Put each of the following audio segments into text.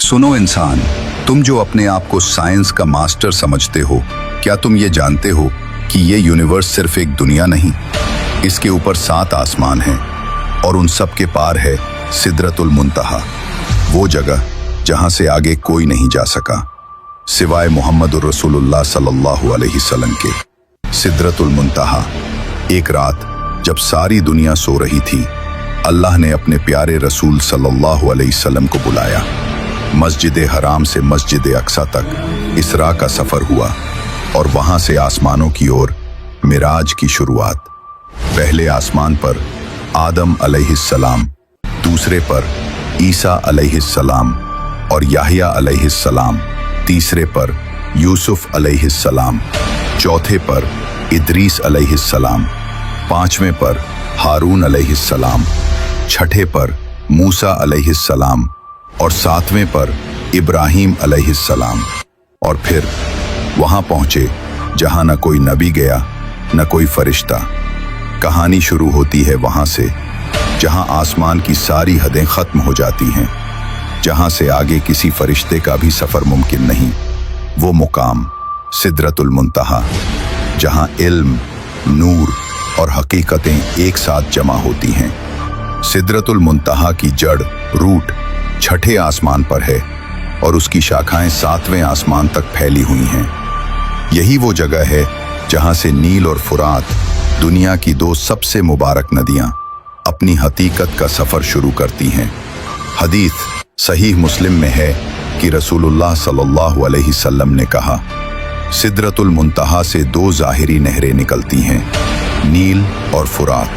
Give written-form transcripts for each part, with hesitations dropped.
सुनो इंसान, तुम जो अपने आप को साइंस का मास्टर समझते हो, क्या तुम ये जानते हो कि ये यूनिवर्स सिर्फ एक दुनिया नहीं, इसके ऊपर 7 आसमान हैं और उन सब के पार है सिदरतुल मुंतहा, वो जगह जहां से आगे कोई नहीं जा सका सिवाय मोहम्मदुर रसूलुल्लाह सल्लल्लाहु अलैहि वसल्लम के। सिदरतुल मुंतहा। एक रात जब सारी दुनिया सो रही थी, अल्लाह ने अपने प्यारे रसूल सल्लल्लाहु अलैहि वसल्लम को बुलाया। मस्जिद हराम से मस्जिद अक्सा तक इसरा का सफर हुआ और वहां से आसमानों की ओर मिराज की शुरुआत। पहले आसमान पर आदम अलैहिस्सलाम, दूसरे पर ईसा अलैहिस्सलाम और याहिया अलैहिस्सलाम, तीसरे पर यूसुफ अलैहिस्सलाम, चौथे पर इदरीस अलैहिस्सलाम, पांचवें पर हारून अलैहिस्सलाम, छठे पर मूसा अलैहिस्सलाम और सातवें पर इब्राहीम अलैहिस्सलाम। और फिर वहां पहुंचे जहां न कोई नबी गया न कोई फरिश्ता। कहानी शुरू होती है वहां से जहां आसमान की सारी हदें खत्म हो जाती हैं, जहां से आगे किसी फरिश्ते का भी सफर मुमकिन नहीं। वो मुकाम सिदरतुल मुंतहा, जहां इल्म, नूर और हकीकतें एक साथ जमा होती हैं। सिदरतुल मुंतहा की जड़, रूट छठे आसमान पर है और उसकी शाखाएं 7वें आसमान तक फैली हुई हैं। यही वो जगह है जहां से नील और फुरात, दुनिया की 2 सबसे मुबारक नदियां, अपनी हकीकत का सफर शुरू करती हैं। हदीस सहीह मुस्लिम में है कि रसूलुल्लाह सल्लल्लाहु अलैहि वसल्लम ने कहा, सिदरतुल मुंतहा से 2 ज़ाहिरी नहरें निकलती हैं, नील और फुरात,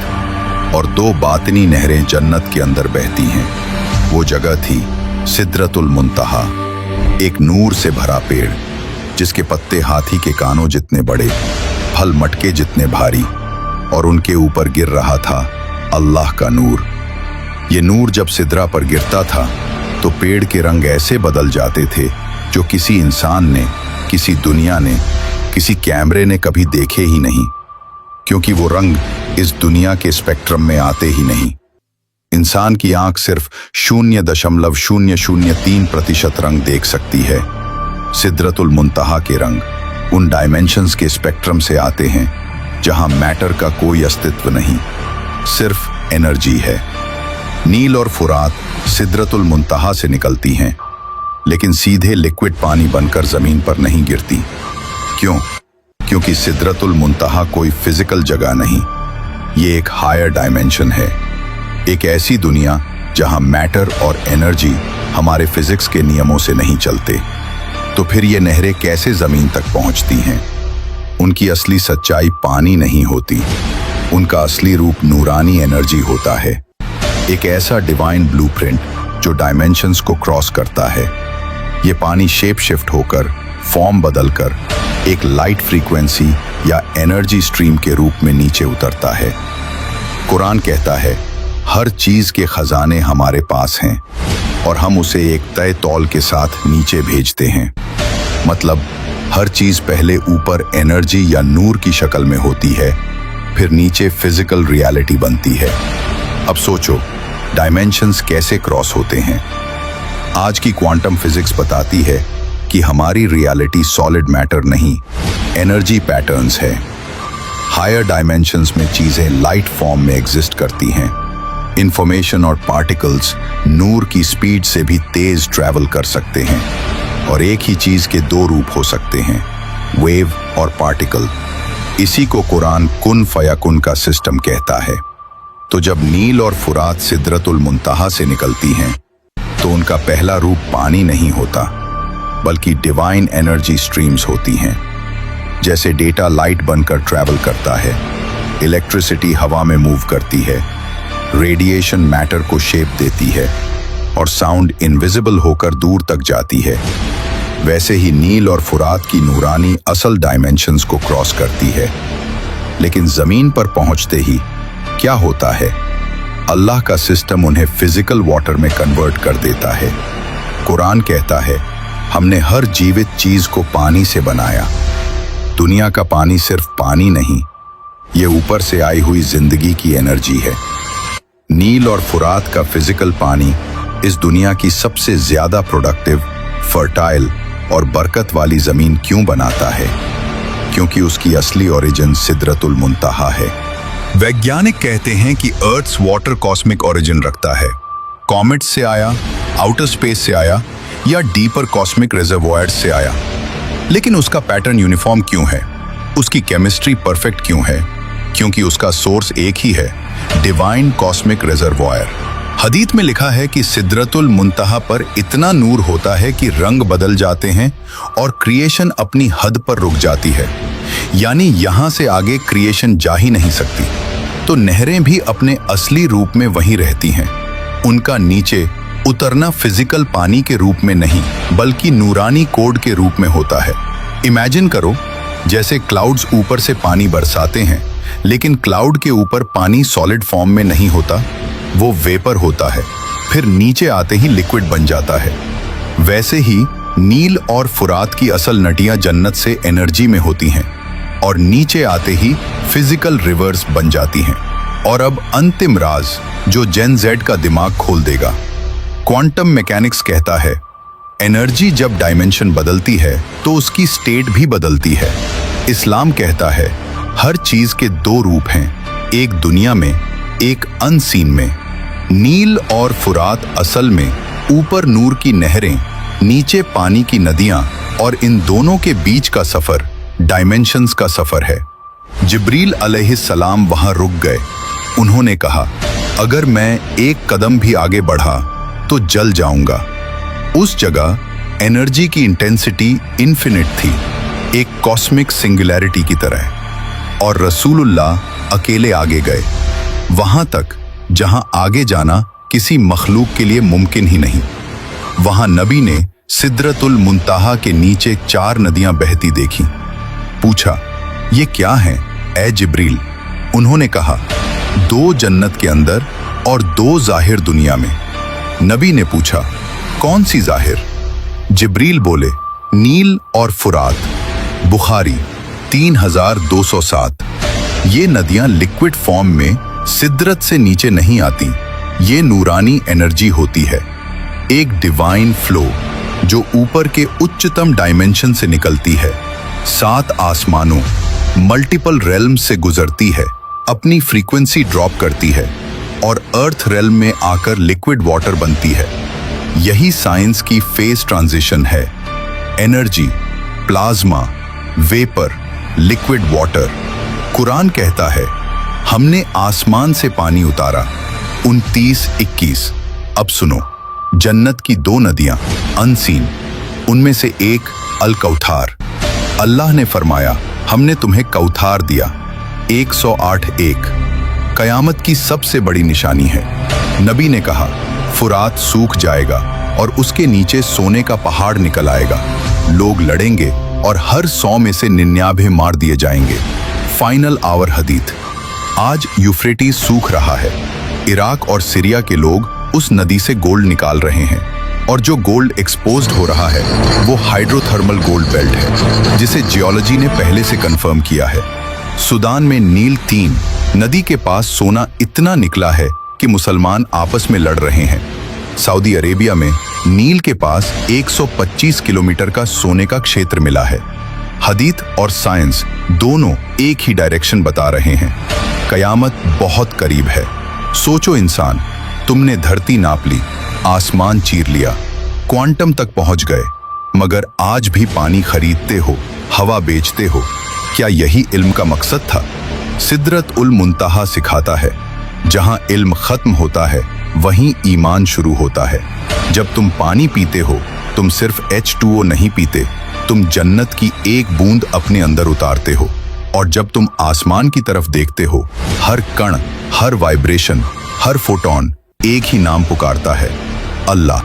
और 2 बातिनी नहरें जन्नत के अंदर बहती हैं। वो जगह थी सिदरतुल मुंतहा, एक नूर से भरा पेड़ जिसके पत्ते हाथी के कानों जितने बड़े, फल मटके जितने भारी, और उनके ऊपर गिर रहा था अल्लाह का नूर। ये नूर जब सिदरा पर गिरता था तो पेड़ के रंग ऐसे बदल जाते थे जो किसी इंसान ने, किसी दुनिया ने, किसी कैमरे ने कभी देखे ही नहीं, क्योंकि वो रंग इस दुनिया के स्पेक्ट्रम में आते ही नहीं। इंसान की आंख सिर्फ 0.003% रंग देख सकती है। सिदरतुल मुंतहा के रंग उन डायमेंशंस के स्पेक्ट्रम से आते हैं जहां मैटर का कोई अस्तित्व नहीं, सिर्फ एनर्जी है। नील और फुरात सिदरतुल मुंतहा से निकलती हैं, लेकिन सीधे लिक्विड पानी बनकर जमीन पर नहीं गिरती। क्यों? क्योंकि सिदरतुल मुंतहा कोई फिजिकल जगह नहीं, ये एक हायर डायमेंशन है, एक ऐसी दुनिया जहां मैटर और एनर्जी हमारे फिजिक्स के नियमों से नहीं चलते। तो फिर ये नहरें कैसे जमीन तक पहुंचती हैं? उनकी असली सच्चाई पानी नहीं होती, उनका असली रूप नूरानी एनर्जी होता है, एक ऐसा डिवाइन ब्लूप्रिंट जो डायमेंशंस को क्रॉस करता है। ये पानी शेप शिफ्ट होकर, फॉर्म बदलकर एक लाइट फ्रीक्वेंसी या एनर्जी स्ट्रीम के रूप में नीचे उतरता है। कुरान कहता है, हर चीज के खजाने हमारे पास हैं और हम उसे एक तय तौल के साथ नीचे भेजते हैं। मतलब हर चीज पहले ऊपर एनर्जी या नूर की शक्ल में होती है, फिर नीचे फिजिकल रियलिटी बनती है। अब सोचो, डायमेंशंस कैसे क्रॉस होते हैं? आज की क्वांटम फिजिक्स बताती है कि हमारी रियलिटी सॉलिड मैटर नहीं, एनर्जी पैटर्न्स है। हायर डायमेंशंस में चीजें लाइट फॉर्म में एग्जिस्ट करती हैं। इंफॉर्मेशन और पार्टिकल्स नूर की स्पीड से भी तेज ट्रैवल कर सकते हैं, और एक ही चीज के 2 रूप हो सकते हैं, वेव और पार्टिकल। इसी को कुरान कुन फयाकुन का सिस्टम कहता है। तो जब नील और फुरात सिदरतुल मुंतहा से निकलती हैं, तो उनका पहला रूप पानी नहीं होता, बल्कि डिवाइन एनर्जी स्ट्रीम्स होती हैं। जैसे डेटा लाइट बनकर ट्रैवल करता है, इलेक्ट्रिसिटी हवा में मूव करती है, रेडिएशन मैटर को शेप देती है, और साउंड इनविजिबल होकर दूर तक जाती है, वैसे ही नील और फुरात की नूरानी असल डायमेंशंस को क्रॉस करती है। लेकिन जमीन पर पहुंचते ही क्या होता है? अल्लाह का सिस्टम उन्हें फिजिकल वाटर में कन्वर्ट कर देता है। कुरान कहता है, हमने हर जीवित चीज को पानी से बनाया। दुनिया का पानी सिर्फ पानी नहीं, ये ऊपर से आई हुई जिंदगी की एनर्जी है। नील और फुरात का फिजिकल पानी इस दुनिया की सबसे ज्यादा प्रोडक्टिव, फर्टाइल और बरकत वाली जमीन क्यों बनाता है? क्योंकि उसकी असली ओरिजिन सिदरतुल मुंतहा है। वैज्ञानिक कहते हैं कि अर्थ्स वाटर कॉस्मिक ओरिजिन रखता है। कॉमेट से आया, आउटर स्पेस से आया या डीपर कॉस्मिक रिजर्वॉयर्स से आया। लेकिन उसका पैटर्न यूनिफॉर्म क्यों है? उसकी केमिस्ट्री परफेक्ट क्यों है? क्योंकि उसका सोर्स एक ही है, डिवाइन कॉस्मिक रिजर्वॉयर। हदीथ में लिखा है कि सिदरतुल मुंतहा पर इतना नूर होता है कि रंग बदल जाते हैं और क्रिएशन अपनी हद पर रुक जाती है, यानी यहां से आगे क्रिएशन जा ही नहीं सकती। तो नहरें भी अपने असली रूप में वहीं रहती हैं। उनका नीचे उतरना फिजिकल पानी के रूप में नहीं, बल्कि नूरानी कोड के रूप में होता है। इमेजिन करो, जैसे क्लाउड्स ऊपर से पानी बरसाते हैं, लेकिन क्लाउड के ऊपर पानी सॉलिड फॉर्म में नहीं होता, वो वेपर होता है, फिर नीचे आते ही लिक्विड बन जाता है। वैसे ही नील और फुरात की असल नटियां जन्नत से एनर्जी में होती हैं और नीचे आते ही फिजिकल रिवर्स बन जाती हैं। और अब अंतिम राज जो जेन जेड का दिमाग खोल देगा। क्वांटम मैकेनिक्स कहता है, एनर्जी जब डायमेंशन बदलती है तो उसकी स्टेट भी बदलती है। इस्लाम कहता है, हर चीज के दो रूप हैं, एक दुनिया में, एक अनसीन में। नील और फुरात असल में ऊपर नूर की नहरें, नीचे पानी की नदियां, और इन दोनों के बीच का सफर डायमेंशंस का सफर है। जिब्रील अलैहिस्सलाम वहां रुक गए। उन्होंने कहा, अगर मैं एक कदम भी आगे बढ़ा तो जल जाऊंगा। उस जगह एनर्जी की इंटेंसिटी इन्फिनिट थी, एक कॉस्मिक सिंगुलैरिटी की तरह। और रसूलुल्लाह अकेले आगे गए, वहां तक जहां आगे जाना किसी मखलूक के लिए मुमकिन ही नहीं। वहां नबी ने सिदरतुल मुंतहा के नीचे 4 नदियां बहती देखी। पूछा, ये क्या है ए जिब्रील? उन्होंने कहा, 2 जन्नत के अंदर और 2 जाहिर दुनिया में। नबी ने पूछा, कौन सी जाहिर? जिब्रील बोले, नील और फुरात। बुखारी 3207। ये नदियां लिक्विड फॉर्म में सिदरत से नीचे नहीं आती, ये नूरानी एनर्जी होती है, एक डिवाइन फ्लो जो ऊपर के उच्चतम डायमेंशन से निकलती है, 7 आसमानों, मल्टीपल रेल्म से गुजरती है, अपनी फ्रीक्वेंसी ड्रॉप करती है और अर्थ रेल्म में आकर लिक्विड वाटर बनती है। यही साइंस की फेज ट्रांजिशन है। Energy, plasma, vapour, liquid water. Quran कहता है, हमने आसमान से पानी उतारा। 29-21। अब सुनो, जन्नत की 2 नदियां अनसीन, उनमें से एक अल कौथार। अल्लाह ने फरमाया, हमने तुम्हें कौथार दिया। 108-1। कयामत की सबसे बड़ी निशानी है। नबी ने कहा, फुरात सूख जाएगा और उसके नीचे सोने का पहाड़ निकल आएगा। लोग लड़ेंगे और हर 100 में से 99 मार दिए जाएंगे। फाइनल आवर हदीथ। आज यूफ्रेटिस सूख रहा है। इराक और सीरिया के लोग उस नदी से गोल्ड निकाल रहे हैं, और जो गोल्ड एक्सपोज्ड हो रहा है वो हाइड्रोथर्मल गोल्ड बेल्ट है, जिसे जियोलॉजी ने पहले से कंफर्म किया है। सूडान में नील 3 नदी के पास सोना इतना निकला है कि मुसलमान आपस में लड़ रहे हैं। सऊदी अरेबिया में नील के पास 125 किलोमीटर का सोने का क्षेत्र मिला है। हदीथ और साइंस दोनों एक ही डायरेक्शन बता रहे हैं। कयामत बहुत करीब है। सोचो इंसान, तुमने धरती नाप ली, आसमान चीर लिया, क्वांटम तक पहुंच गए, मगर आज भी पानी खरीदते हो, हवा बेचते हो। क्या यही इल्म का मकसद था? सिदरत उल मुंतहा सिखाता है, जहां इल्म खत्म होता है वहीं ईमान शुरू होता है। जब तुम पानी पीते हो, तुम सिर्फ H2O नहीं पीते, तुम जन्नत की एक बूंद अपने अंदर उतारते हो। और जब तुम आसमान की तरफ देखते हो, हर कण, हर वाइब्रेशन, हर फोटॉन एक ही नाम पुकारता है, अल्लाह।